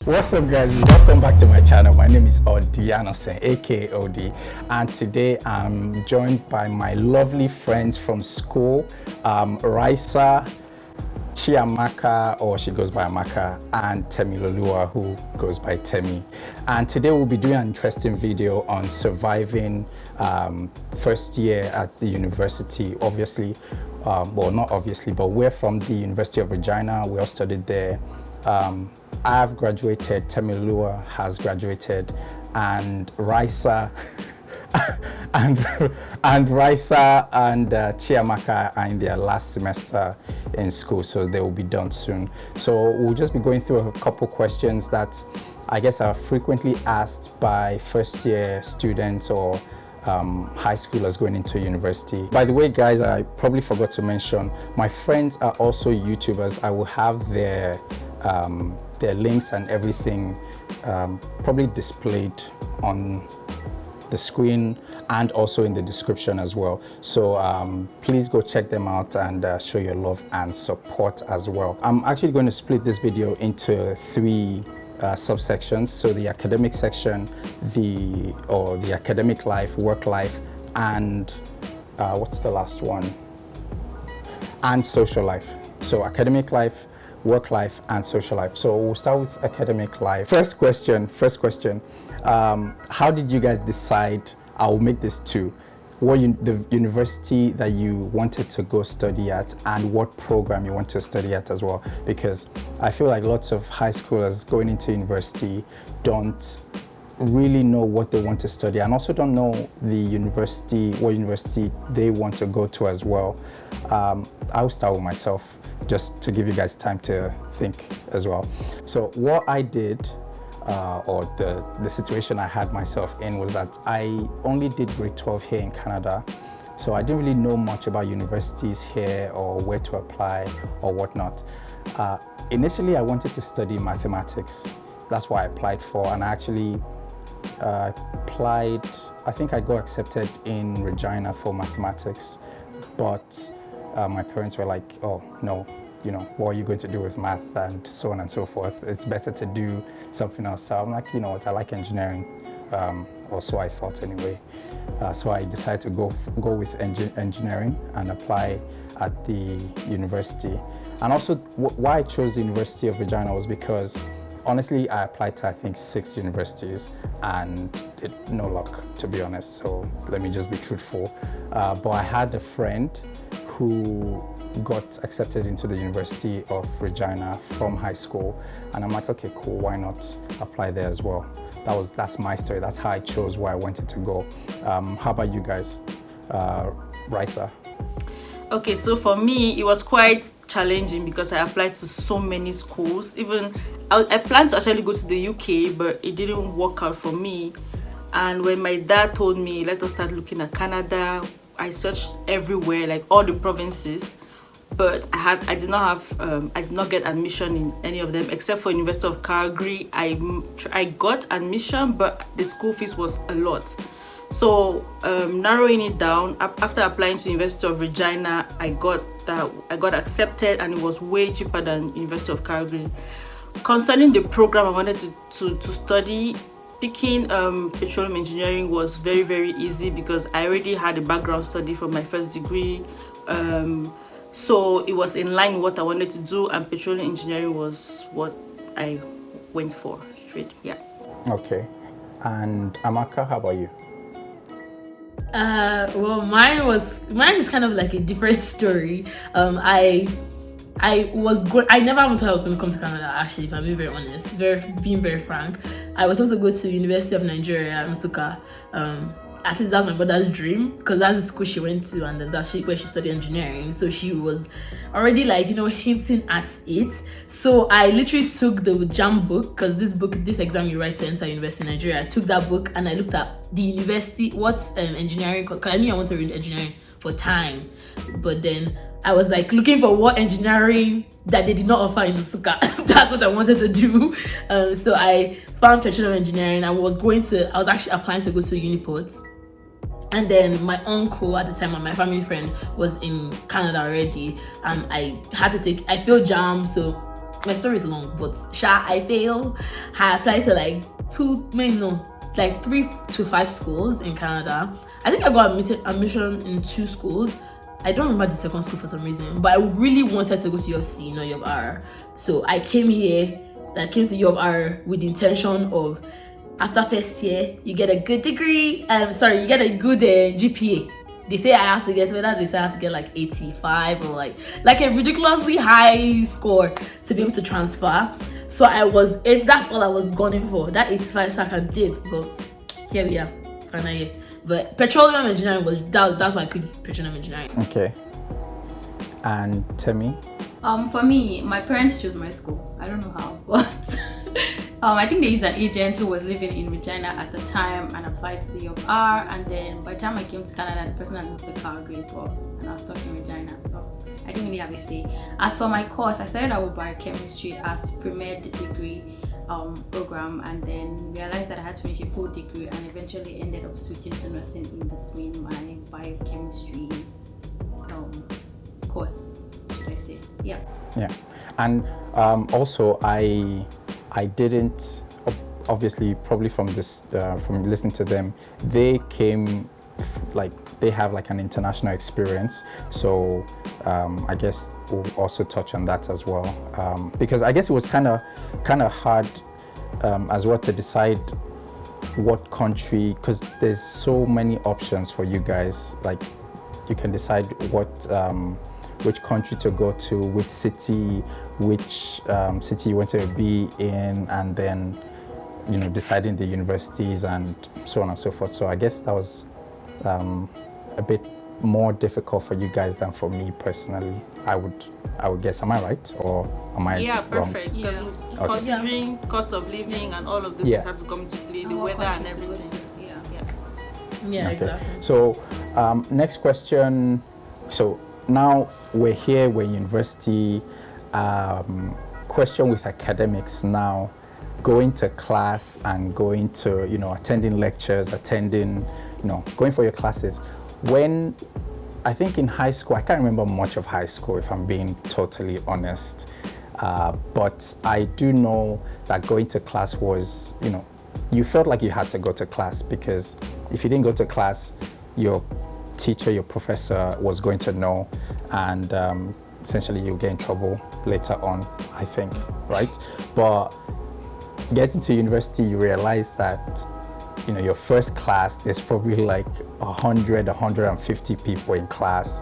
What's up, guys? Welcome back to my channel. My name is Uodianonsen, aka OD, and today I'm joined by my lovely friends from school, Raissa, Chiamaka, or she goes by Amaka, and Temiloluwa, who goes by Temi. And today we'll be doing an interesting video on surviving first year at the university. Obviously, well, not obviously, but we're from the University of Regina. We all studied there. I've graduated, Temiloluwa has graduated, and Raissa and Raissa and Chiamaka are in their last semester in school, so they will be done soon. So we'll just be going through a couple questions that I guess are frequently asked by first year students or high schoolers going into university. By the way, guys, I probably forgot to mention, my friends are also YouTubers. I will have their links and everything probably displayed on the screen and also in the description as well. So please go check them out and show your love and support as well. I'm actually going to split this video into three subsections. So the academic section, the academic life, work life, and what's the last one? And social life. So academic life, work life, and social life. So we'll start with academic life. First question. How did you guys decide? I'll make this two. The university that you wanted to go study at and what program you want to study at as well, because I feel like lots of high schoolers going into university don't really know what they want to study and also don't know what university they want to go to as well. I'll start with myself just to give you guys time to think as well. So what I did, or the situation I had myself in, was that I only did grade 12 here in Canada. So I didn't really know much about universities here or where to apply or whatnot. Initially, I wanted to study mathematics. That's what I applied for, and I actually applied, I think I got accepted in Regina for mathematics, but my parents were like, oh no, you know, what are you going to do with math and so on and so forth? It's better to do something else. So I'm like, you know what, I like engineering, or so I thought anyway. So I decided to go with engineering and apply at the university. And also why I chose the University of Regina was because honestly, I applied to I think 6 universities and no luck, to be honest. So let me just be truthful. But I had a friend who got accepted into the University of Regina from high school, and I'm like, okay, cool, why not apply there as well? That's my story. That's how I chose where I wanted to go. How about you guys? Raissa? Okay, so for me, it was quite challenging because I applied to so many schools. Even I planned to actually go to the UK, but it didn't work out for me. And when my dad told me, let us start looking at Canada, I searched everywhere, like all the provinces, but I did not get admission in any of them except for University of Calgary. I got admission, but the school fees was a lot. So narrowing it down, after applying to University of Regina, I got accepted, and it was way cheaper than University of Calgary. Concerning the program I wanted to study, picking petroleum engineering was very, very easy because I already had a background study for my first degree. So it was in line with what I wanted to do, and petroleum engineering was what I went for straight. Yeah. Okay. And Amaka, how about you? Well, mine is kind of like a different story. I never thought I was going to come to Canada, actually, if I'm being very honest, being very frank. I was supposed to go to University of Nigeria, Nsukka. I think that's my mother's dream, because that's the school she went to, and then that's where she studied engineering. So she was already like, hinting at it. So I literally took the JAM book, because this exam you write to enter University in Nigeria. I took that book and I looked at the university, what's engineering, because I knew I wanted to read engineering for time. But then I was like looking for what engineering that they did not offer in Nsukka. That's what I wanted to do. So I found petroleum engineering. I was actually applying to go to Uniport. And then my uncle at the time, and my family friend was in Canada already, and I failed JAM, so my story is long, but I failed. I applied to like 3 to 5 schools in Canada. I think I got admission in 2 schools. I don't remember the second school for some reason, but I really wanted to go to UC, not U of R. So I came to U of R with the intention of, after first year, you get a good degree. You get a good GPA. They say I have to get, whether they say I have to get like 85 or like a ridiculously high score to be able to transfer. So that's all I was gunning for. That 85 I did, but here we are, final year. But petroleum engineering that's why I picked petroleum engineering. Okay. And Temi? For me, my parents chose my school. I don't know how, but I think they used an agent who was living in Regina at the time and applied to the U of R. And then by the time I came to Canada, the person had moved to Calgary, and I was stuck in Regina, so I didn't really have a say. As for my course, I started out with biochemistry as pre-med degree program, and then realized that I had to finish a full degree, and eventually ended up switching to nursing in between my biochemistry course, should I say. Yeah. And also I didn't, obviously, probably from listening to them, they came they have like an international experience, so I guess we'll also touch on that as well, because I guess it was kind of hard as well to decide what country, because there's so many options for you guys. Like, you can decide which country to go to, which city you want to be in, and then deciding the universities and so on and so forth. So I guess that was a bit more difficult for you guys than for me personally. I would guess. Am I right, or am I wrong? Perfect. Because considering cost of living and all of this had to come into play, the weather and everything. Yeah, okay. Exactly. So next question. So now we're here, we're in university. Question with academics now. Going to class and going to, attending lectures, going for your classes. When, I think in high school, I can't remember much of high school, if I'm being totally honest. But I do know that going to class was, you felt like you had to go to class, because if you didn't go to class, your teacher, your professor was going to know, and essentially you'll get in trouble later on, I think, right? But getting to university, you realize that, your first class, there's probably like 150 people in class,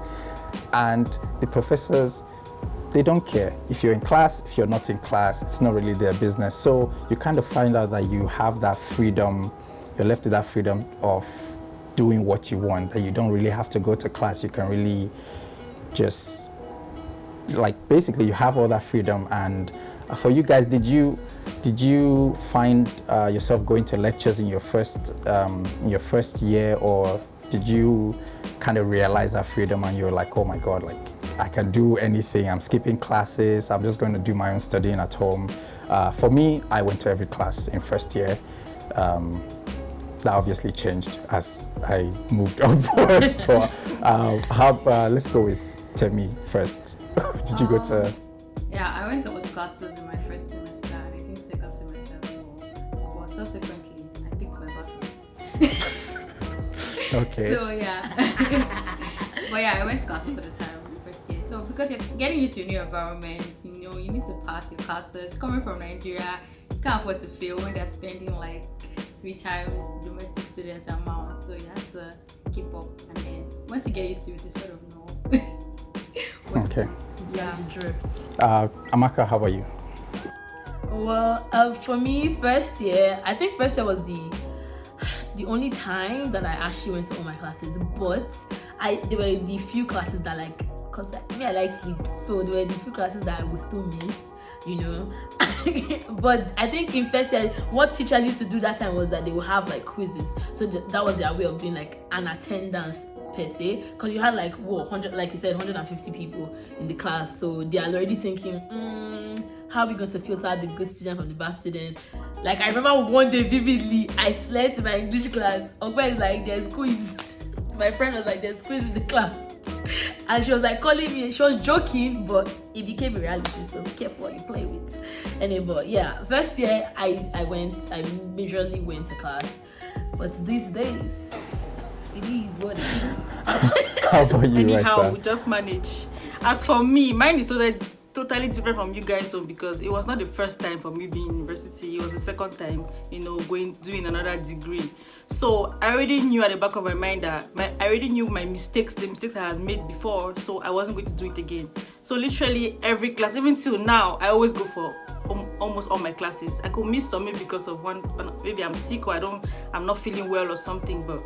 and the professors, they don't care if you're in class, if you're not in class, it's not really their business. So you kind of find out that you have that freedom, you're left with that freedom of doing what you want, that you don't really have to go to class. You can really just, basically you have all that freedom. And for you guys, did you find yourself going to lectures in your first year, or did you kind of realize that freedom and you're like, oh my God, I can do anything, I'm skipping classes, I'm just going to do my own studying at home? For me, I went to every class in first year. That obviously changed as I moved upwards. But let's go with Temi first. Did you go to? Yeah, I went to all the classes in my first semester, and I think second semester as well. But subsequently, I picked my battles. Okay. So yeah. But yeah, I went to classes at the time in first year. So because you're getting used to a new environment, you need to pass your classes. Coming from Nigeria, you can't afford to fail when they're spending like 3 times domestic students amount. So you have to keep up, and then once you get used to it, you sort of know. Okay. Yeah, drift. Amaka, how about you? Well, for me, first year, I think first year was the only time that I actually went to all my classes. But there were the few classes that because I like sleep, so there were the few classes that I would still miss, But I think in first year, what teachers used to do that time was that they would have like quizzes, so that was their way of doing like an attendance per se, because you had 100, like you said, 150 people in the class, so they are already thinking, how are we going to filter out the good student from the bad student? Like, I remember one day vividly, I slept in my English class. Ogba is like, there's quiz. My friend was like, there's quiz in the class. And she was like calling me, she was joking, but it became a reality, so be careful what you play with. Anyway, but yeah, first year I majorly went to class. But these days, it is what it is. How about you, Anyhow, Raissa? we just manage. As for me, mine is totally different from you guys, so because it was not the first time for me being in university, it was the second time, doing another degree. So I already knew at the back of my mind that I already knew my mistakes, the mistakes I had made before, so I wasn't going to do it again. So literally every class, even till now, I always go for almost all my classes. I could miss some maybe because of one, maybe I'm sick or I'm not feeling well or something, but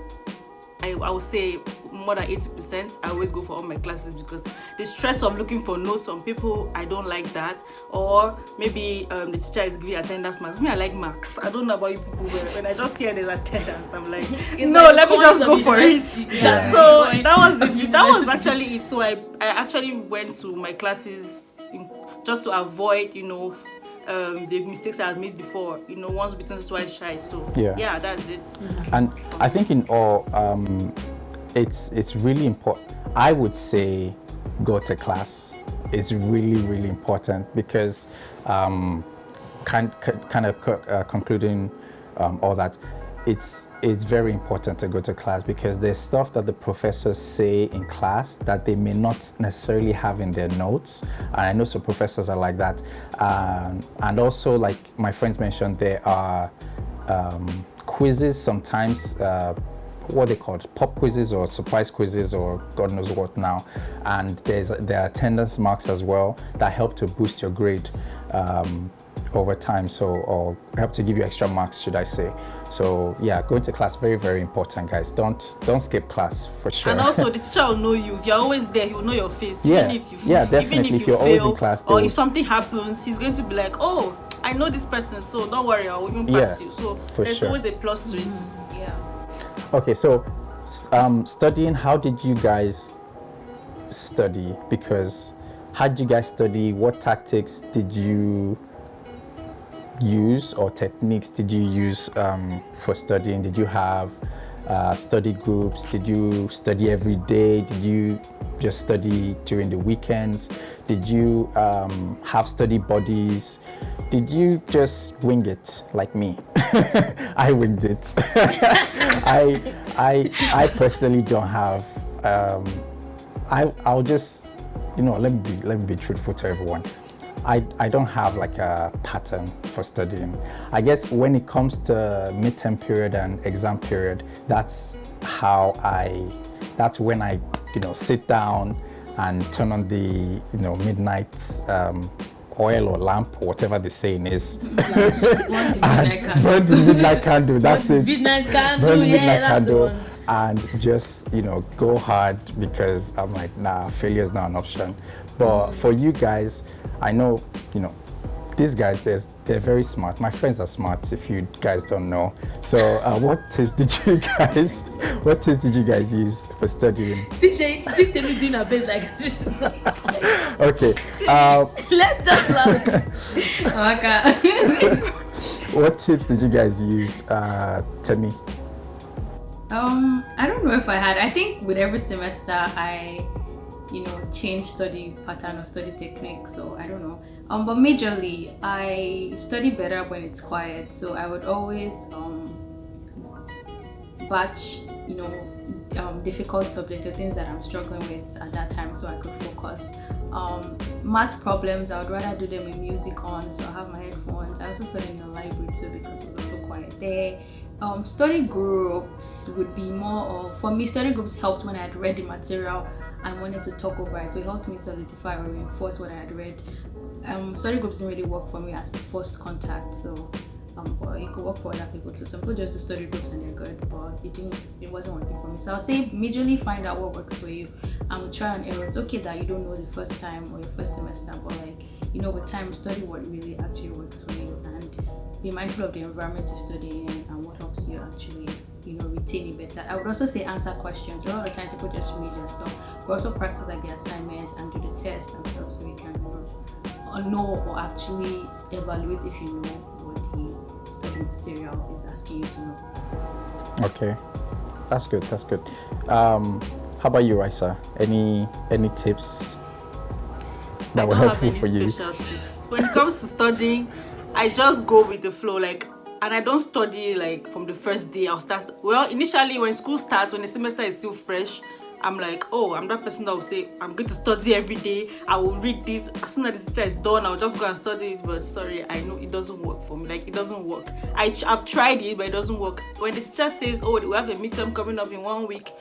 I would say more than 80%, I always go for all my classes because the stress of looking for notes on people, I don't like that. Or maybe the teacher is giving attendance marks. Me, I like marks. I don't know about you people, but when I just hear there's attendance, I'm like, no, like let me just go for it. Yeah. So that was actually it. So I actually went to my classes just to avoid, the mistakes I had made before, once bitten, twice shy. So yeah, that's it. And I think in all, it's really important. I would say go to class. It's really, really important because concluding all that, it's very important to go to class because there's stuff that the professors say in class that they may not necessarily have in their notes, and I know some professors are like that. And also, like my friends mentioned, there are quizzes sometimes, what they call pop quizzes or surprise quizzes or God knows what now, and there are attendance marks as well that help to boost your grade over time, or help to give you extra marks, should I say. So yeah, going to class, very, very important, guys. Don't skip class, for sure. And also the teacher will know you. If you're always there, he will know your face. Yeah, even if you definitely. Even if you're always in class, or if something happens, he's going to be like, oh, I know this person, so don't worry, I'll even pass you. So there's always a plus to it. Yeah. Okay, so studying, how did you guys study? Because how did you guys study? What tactics did you use or techniques did you use for studying? Did you have study groups? Did you study every day? Did you just study during the weekends? Did you have study buddies? Did you just wing it like me? I winged it. I personally don't have. I'll just, let me be truthful to everyone. I don't have like a pattern for studying. I guess when it comes to midterm period and exam period, that's when I sit down and turn on the midnight oil or lamp or whatever the saying is. Burn the midnight candle. That's it. Midnight candle. Burn the midnight Yeah, that's candle. the one. And just go hard because I'm like, nah, failure is not an option. But for you guys, I know these guys, they're very smart. My friends are smart, if you guys don't know. So what tips did you guys use for studying? See me doing a bit like this. Okay. Let's just laugh. Oh, okay. What tips did you guys use, Temi? I don't know if I had. I think with every semester I change study pattern or study technique, so I don't know. But majorly I study better when it's quiet, so I would always batch difficult subjects or things that I'm struggling with at that time so I could focus. Math problems, I would rather do them with music on, so I have my headphones. I also study in the library too because it was also quiet there. Study groups would be more of, for me, study groups helped when I had read the material and wanted to talk over it, so it helped me solidify or reinforce what I had read. Study groups didn't really work for me as first contact, so but it could work for other people too. Some people just do study groups and they're good, but it wasn't working for me. So I'll say majorly find out what works for you and try and error. It's okay that you don't know the first time or your first semester, but with time, study what really actually works for you and be mindful of the environment you study in and what helps you actually retain it better. I would also say answer questions. A lot of times people just read your stuff, but also practice like the assignments and do the test and stuff so you can know or actually evaluate if you know what the study material is asking you to know. Okay, that's good. How How about you, Raissa? Any tips that were helpful for you? Special tips. When it comes to studying, I just go with the flow, like, and I don't study like from the first day. I'll start. Well, initially when school starts, when the semester is still fresh, I'm like, oh, I'm that person that will say I'm going to study every day. I will read this. As soon as the teacher is done, I'll just go and study it. But sorry, I know it doesn't work for me. Like, it doesn't work. I've tried it, but it doesn't work. When the teacher says, oh, we have a midterm coming up in 1 week,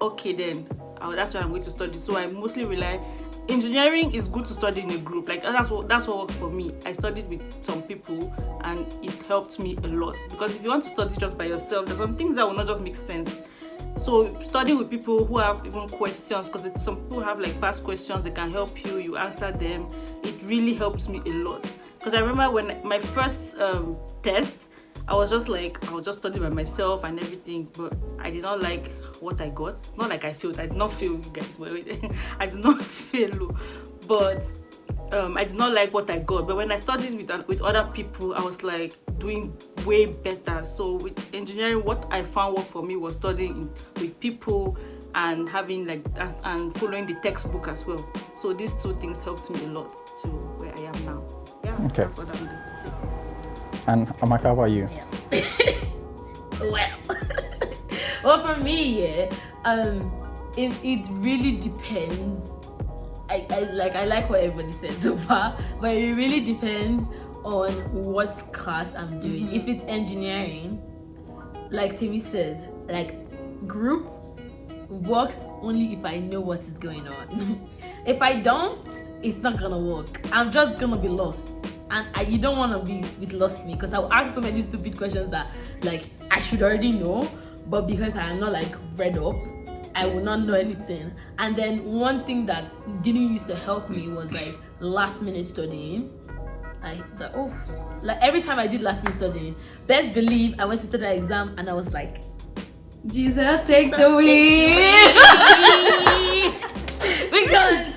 okay, then that's when I'm going to study. So I mostly rely. Engineering is good to study in a group. Like, that's what worked for me. I studied with some people and it helped me a lot, because if you want to study just by yourself, there's some things that will not just make sense. So studying with people who have even questions, because some people have like past questions, they can help you answer them. It really helps me a lot, because I remember when my first test, I was just like, I'll just study by myself and everything, but I did not like what I got. Not like I failed. I did not fail, you guys. I did not fail, but I did not like what I got. But when I studied with other people, I was like doing way better. So with engineering, what I found work for me was studying with people and having like and following the textbook as well. So these two things helped me a lot to where I am now. Yeah, okay. That's what I'm going to say. And Amaka, how about you? Yeah. Well, for me, yeah, it really depends. I like what everybody said so far, but it really depends on what class I'm doing. If it's engineering, like Timmy says, like group works only if I know what is going on. If I don't, it's not gonna work. I'm just gonna be lost. And you don't want to be with lost me, because I'll ask so many stupid questions that like I should already know, but because I am not like read up, I will not know anything. And then one thing that didn't used to help me was like last minute studying. Like every time I did last minute studying, best believe I went to take the exam and I was like, Jesus, take the wheel. Because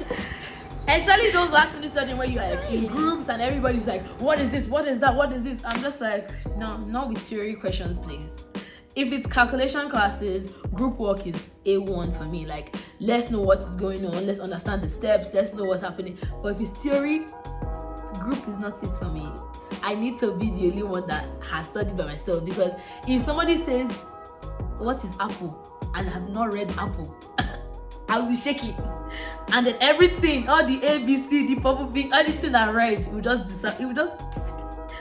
especially those last minute studying where you are like in groups and everybody's like, what is this? What is that? What is this? I'm just like, no, not with theory questions, please. If it's calculation classes, group work is A1 for me. Like, let's know what is going on, let's understand the steps, let's know what's happening. But if it's theory, group is not it for me. I need to be the only one that has studied by myself, because if somebody says, what is apple? And I have not read apple, I will be shaking. And then everything, all the A, B, C, the purple thing, everything I read, it will just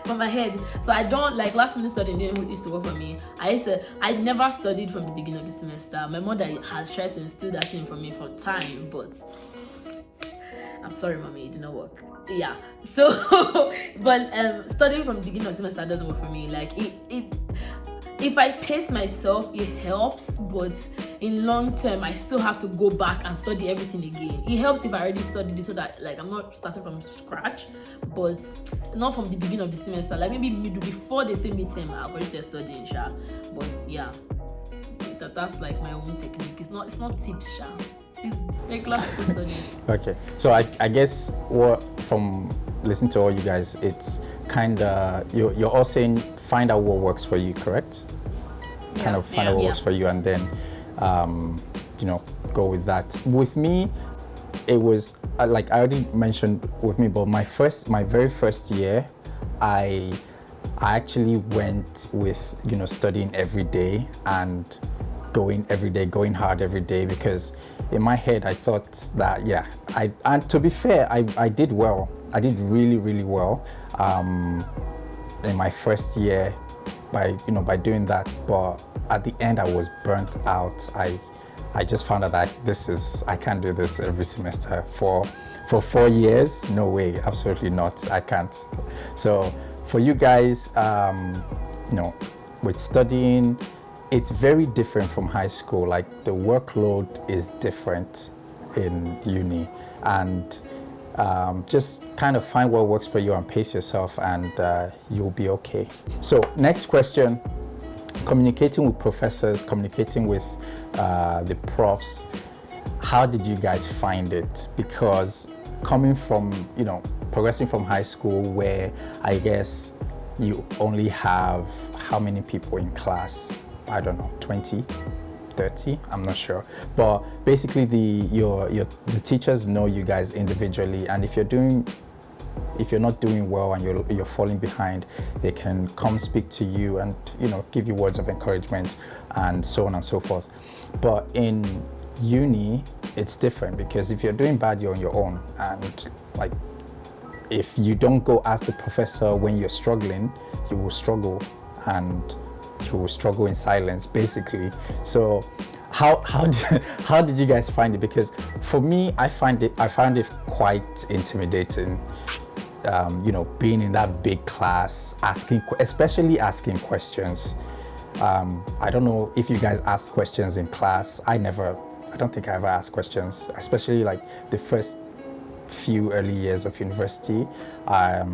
from my head. So I don't like last minute studying didn't used to work for me. I never studied from the beginning of the semester. My mother has tried to instill that thing for me for time, but I'm sorry, mommy, it did not work. Yeah. So but studying from the beginning of the semester doesn't work for me. Like it if I pace myself, it helps, but in long term, I still have to go back and study everything again. It helps if I already studied it so that like I'm not starting from scratch, but not from the beginning of the semester. Like maybe middle, before they say midterm, I've already started studying, sha. But yeah, that's like my own technique. It's not tips, sha. It's regular studying. Okay, so I guess from listening to all you guys, it's kind of you're all saying find out what works for you, correct? Yeah. Kind of find out what works for you, and then go with that. With me, it was like I already mentioned with me, but my very first year, I actually went with studying every day and going hard every day, because in my head I thought that and to be fair, I did well. I did really, really well in my first year by doing that, but at the end I was burnt out. I just found out that I can't do this every semester for 4 years. No way, absolutely not. I can't. So for you guys, with studying, it's very different from high school. Like the workload is different in uni, and just kind of find what works for you and pace yourself, and you'll be okay. So next question, communicating with professors, communicating with the profs, how did you guys find it? Because coming from, progressing from high school, where I guess you only have how many people in class? I don't know, 20, 30, I'm not sure, but basically the teachers know you guys individually, and if you're not doing well and you're falling behind, they can come speak to you and give you words of encouragement and so on and so forth. But in uni, it's different, because if you're doing bad, you're on your own, and like if you don't go ask the professor when you're struggling, you will struggle, and you will struggle in silence, basically. So how did you guys find it? Because for me, I found it quite intimidating. Being in that big class, especially asking questions. I don't know if you guys ask questions in class. I don't think I ever asked questions, especially like the first few early years of university. I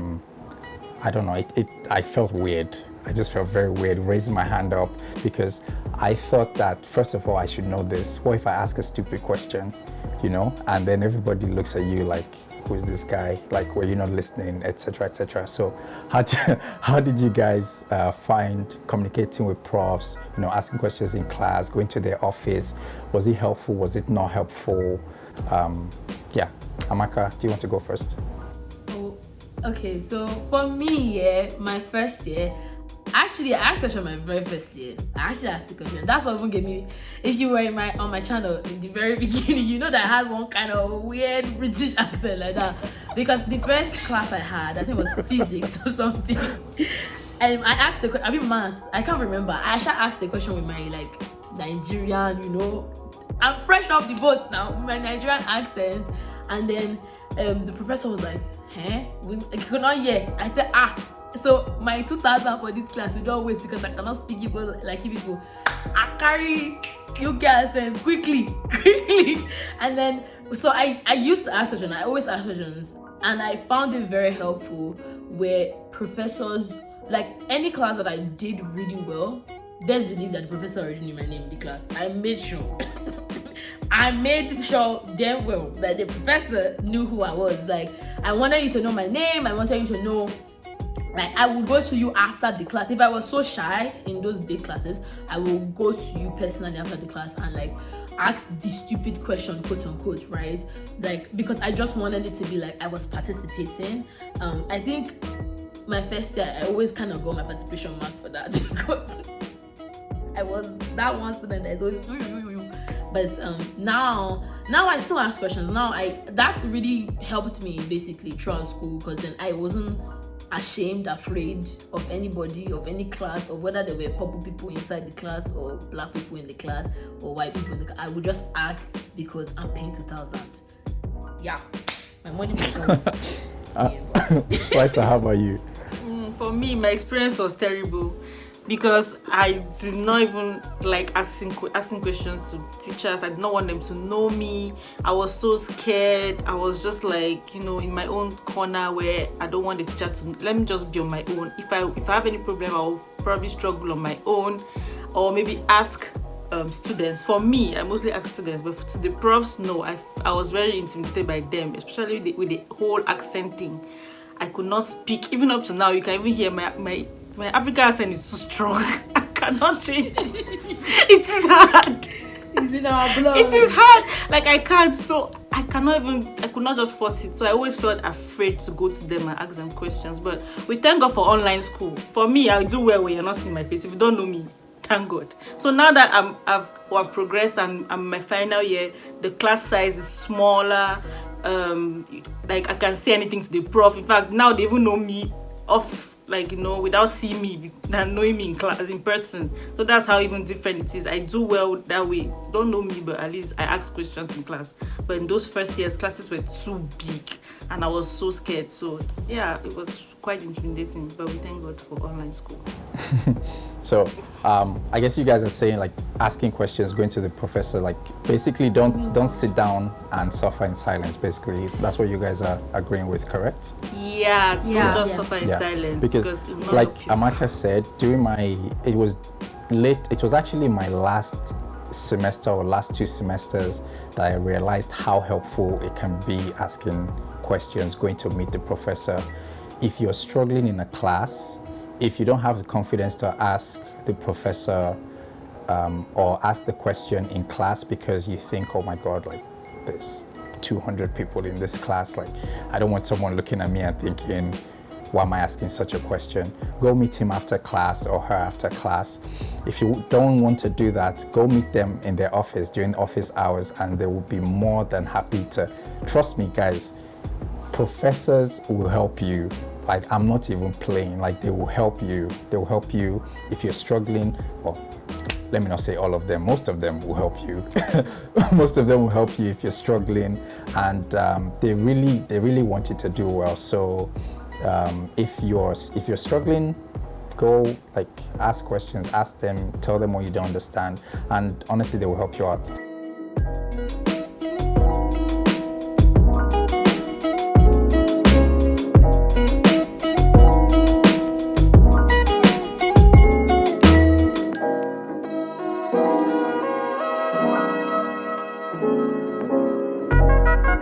don't know, I felt weird. I just felt very weird raising my hand up, because I thought that, first of all, I should know this. What if I ask a stupid question, and then everybody looks at you like, who is this guy? Like, were you not listening, etc., etc. So how did you guys find communicating with profs, asking questions in class, going to their office? Was it helpful? Was it not helpful? Amaka, do you want to go first? Okay, so for me, my first year, actually, I asked question my very first year. I actually asked the question. That's what even gave me. If you were on my channel in the very beginning, you know that I had one kind of weird British accent like that, because the first class I had, I think it was physics or something, and I asked the question. I mean, math. I can't remember. I actually asked the question with my Nigerian, I'm fresh off the boat now with my Nigerian accent, and then the professor was like, "Hey, I could not hear." I said, So my 2000 for this class, you don't waste, because I cannot speak Igbo like you people. I carry UK accent quickly. And then, so I used to ask questions. I always ask questions. And I found it very helpful where professors, like any class that I did really well, best believe that the professor already knew my name in the class. I made sure. I made sure damn well that the professor knew who I was. Like, I wanted you to know my name. I wanted you to know. Like, I would go to you after the class. If I was so shy in those big classes, I will go to you personally after the class and ask the stupid question, quote unquote, right? Like, because I just wanted it to be like I was participating. I think my first year, I always kind of got my participation mark for that, because I was that one student that is always. But now I still ask questions. That really helped me basically throughout school, because then I wasn't ashamed, afraid of anybody, of any class, of whether there were purple people inside the class or black people in the class or white people in the class. I would just ask because I'm paying 2,000. Yeah, my money was Raissa, how about you? For me, my experience was terrible, because I did not even like asking questions to teachers. I did not want them to know me. I was so scared. I was just in my own corner where I don't want the teacher to. Let me just be on my own. If I have any problem, I'll probably struggle on my own, or maybe ask students. For me, I mostly ask students, but to the profs, no. I was very intimidated by them, especially with the whole accent thing. I could not speak. Even up to now, you can even hear my African accent is so strong. I cannot change it. It's hard. It's in our blood. It is hard. Like, I can't. So I could not just force it. So I always felt afraid to go to them and ask them questions. But we thank God for online school. For me, I do well when you're not seeing my face. If you don't know me, thank God. So now that I've progressed and I'm in my final year, the class size is smaller. I can say anything to the prof. In fact, now they even know me off, without seeing me and knowing me in class, in person. So that's how even different it is. I do well that way. Don't know me, but at least I ask questions in class. But in those first years, classes were too big and I was so scared. So yeah, it was quite intimidating, but we thank God for online school. So I guess you guys are saying asking questions, going to the professor, basically don't sit down and suffer in silence. Basically, that's what you guys are agreeing with, correct? Yeah, don't just suffer in silence. Because like Amaka said, it was actually my last semester or last 2 semesters that I realized how helpful it can be asking questions, going to meet the professor. If you're struggling in a class, if you don't have the confidence to ask the professor or ask the question in class because you think, oh my God, like there's 200 people in this class. Like, I don't want someone looking at me and thinking, why am I asking such a question? Go meet him after class or her after class. If you don't want to do that, go meet them in their office during office hours, and they will be more than happy to. Trust me, guys, professors will help you. Like, I'm not even playing. Like, they will help you. They will help you if you're struggling. Or let me not say all of them. Most of them will help you. Most of them will help you if you're struggling, and they really want you to do well. So if you're struggling, go, like, ask questions, ask them, tell them what you don't understand, and honestly, they will help you out.